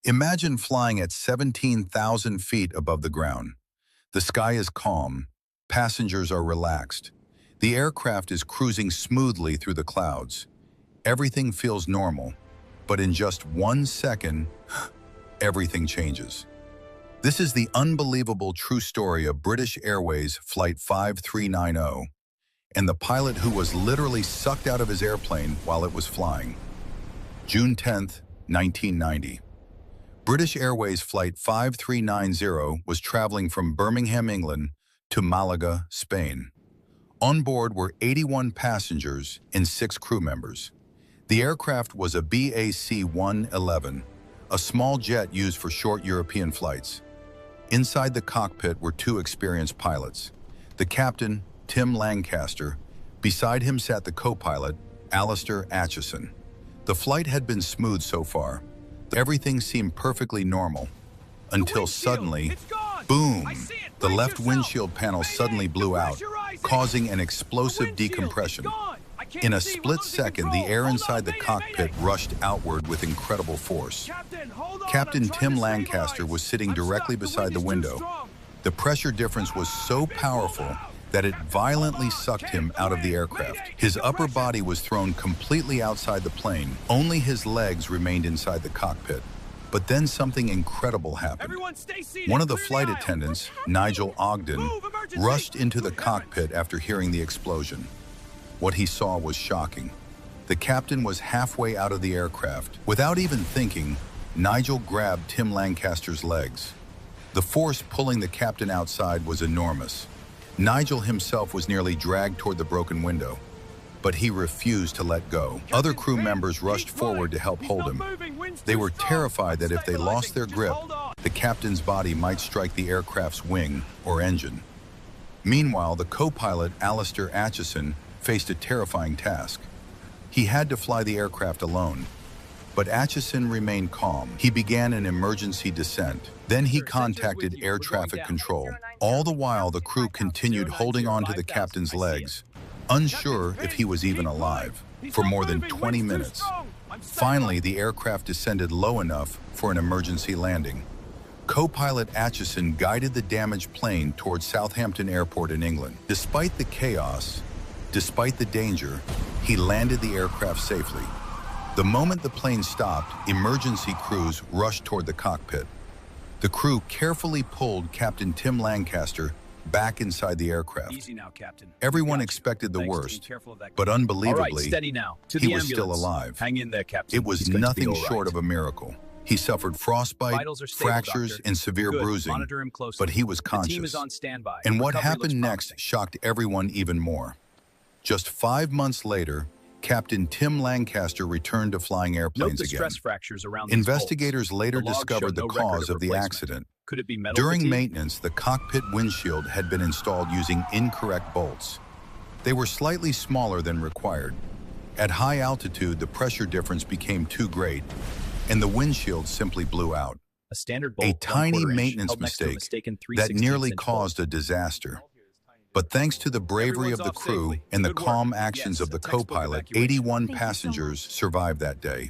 Imagine flying at 17,000 feet above the ground. The sky is calm, passengers are relaxed. The aircraft is cruising smoothly through the clouds. Everything feels normal, but in just 1 second, everything changes. This is the unbelievable true story of British Airways Flight 5390 and the pilot who was literally sucked out of his airplane while it was flying. June 10th, 1990. British Airways Flight 5390 was traveling from Birmingham, England to Malaga, Spain. On board were 81 passengers and 6 crew members. The aircraft was a BAC-111, a small jet used for short European flights. Inside the cockpit were 2 experienced pilots. The captain, Tim Lancaster. Beside him sat the co-pilot, Alastair Atchison. The flight had been smooth so far. Everything seemed perfectly normal, until suddenly, boom, the left windshield panel suddenly blew out, causing an explosive decompression. In a split second, the air inside the cockpit rushed outward with incredible force. Captain Tim Lancaster was sitting directly beside the window. The pressure difference was so powerful that it violently sucked him out of the aircraft. His upper body was thrown completely outside the plane. Only his legs remained inside the cockpit. But then something incredible happened. One of the flight attendants, Nigel Ogden, rushed into the cockpit after hearing the explosion. What he saw was shocking. The captain was halfway out of the aircraft. Without even thinking, Nigel grabbed Tim Lancaster's legs. The force pulling the captain outside was enormous. Nigel himself was nearly dragged toward the broken window, but he refused to let go. Other crew members rushed forward to help hold him. They were terrified that if they lost their grip, the captain's body might strike the aircraft's wing or engine. Meanwhile, the co-pilot, Alastair Atchison, faced a terrifying task. He had to fly the aircraft alone. But Atchison remained calm. He began an emergency descent. Then he contacted air traffic control. All the while, the crew continued holding on to the captain's legs, unsure if he was even alive, for more than 20 minutes. Finally, the aircraft descended low enough for an emergency landing. Co-pilot Atchison guided the damaged plane towards Southampton Airport in England. Despite the chaos, despite the danger, he landed the aircraft safely. The moment the plane stopped, emergency crews rushed toward the cockpit. The crew carefully pulled Captain Tim Lancaster back inside the aircraft. Easy now, Captain. Everyone expected the worst, but unbelievably, he was still alive. Hang in there, Captain. It was nothing short of a miracle. He suffered frostbite, fractures, and severe bruising, but he was conscious. The team is on standby. And what happened next shocked everyone even more. Just 5 months later, Captain Tim Lancaster returned to flying airplanes again. Investigators later discovered the cause of the accident. Could it be metal During fatigue? maintenance, the cockpit windshield had been installed using incorrect bolts. They were slightly smaller than required. At high altitude, the pressure difference became too great, and the windshield simply blew out. A standard bolt, A tiny 1/4 inch, maintenance held next to a mistake mistaken that 3/16 nearly inch bolt. caused a disaster. But thanks to the bravery of the crew and the calm actions of the co-pilot, 81 passengers survived that day.